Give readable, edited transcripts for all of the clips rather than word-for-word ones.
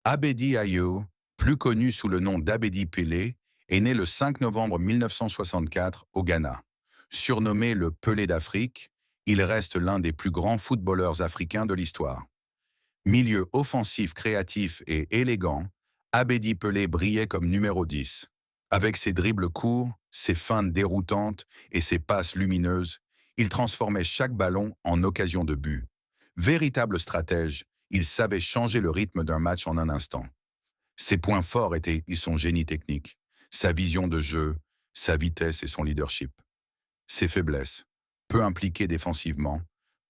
Abedi Ayew, plus connu sous le nom d'Abedi Pelé, est né le 5 novembre 1964 au Ghana. Surnommé le Pelé d'Afrique, il reste l'un des plus grands footballeurs africains de l'histoire. Milieu offensif, créatif et élégant, Abedi Pelé brillait comme numéro 10. Avec ses dribbles courts, ses feintes déroutantes et ses passes lumineuses, il transformait chaque ballon en occasion de but. Véritable stratège, il savait changer le rythme d'un match en un instant. Ses points forts étaient son génie technique, sa vision de jeu, sa vitesse et son leadership. Ses faiblesses, peu impliqué défensivement,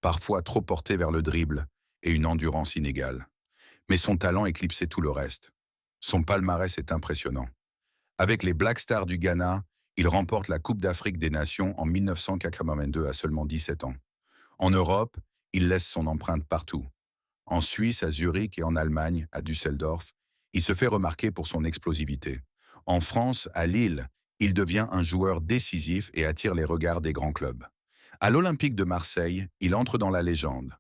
parfois trop porté vers le dribble et une endurance inégale. Mais son talent éclipsait tout le reste. Son palmarès est impressionnant. Avec les Black Stars du Ghana, il remporte la Coupe d'Afrique des Nations en 1982 à seulement 17 ans. En Europe, il laisse son empreinte partout. En Suisse, à Zurich et en Allemagne, à Düsseldorf, il se fait remarquer pour son explosivité. En France, à Lille, il devient un joueur décisif et attire les regards des grands clubs. À l'Olympique de Marseille, il entre dans la légende.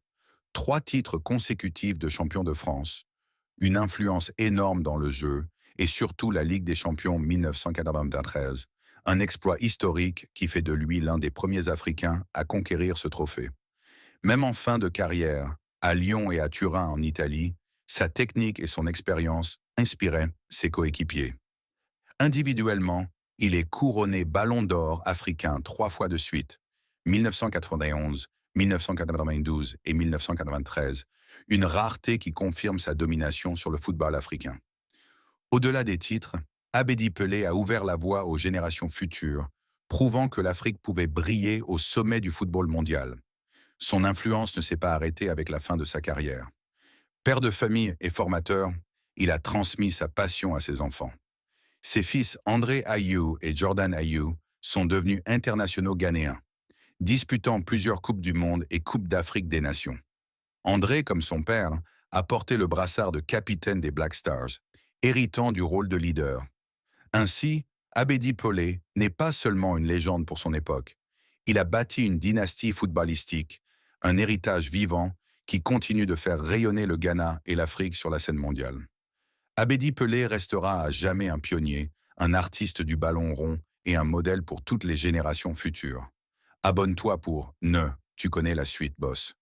3 titres consécutifs de champion de France, une influence énorme dans le jeu et surtout la Ligue des champions 1993, un exploit historique qui fait de lui l'un des premiers Africains à conquérir ce trophée. Même en fin de carrière, à Lyon et à Turin en Italie, sa technique et son expérience inspiraient ses coéquipiers. Individuellement, il est couronné Ballon d'Or africain 3 fois de suite, 1991, 1992 et 1993, une rareté qui confirme sa domination sur le football africain. Au-delà des titres, Abedi Pelé a ouvert la voie aux générations futures, prouvant que l'Afrique pouvait briller au sommet du football mondial. Son influence ne s'est pas arrêtée avec la fin de sa carrière. Père de famille et formateur, il a transmis sa passion à ses enfants. Ses fils André Ayew et Jordan Ayew sont devenus internationaux ghanéens, disputant plusieurs Coupes du Monde et Coupes d'Afrique des Nations. André, comme son père, a porté le brassard de capitaine des Black Stars, héritant du rôle de leader. Ainsi, Abedi Pelé n'est pas seulement une légende pour son époque. Il a bâti une dynastie footballistique, un héritage vivant qui continue de faire rayonner le Ghana et l'Afrique sur la scène mondiale. Abedi Pelé restera à jamais un pionnier, un artiste du ballon rond et un modèle pour toutes les générations futures. Abonne-toi pour Ne, tu connais la suite, boss.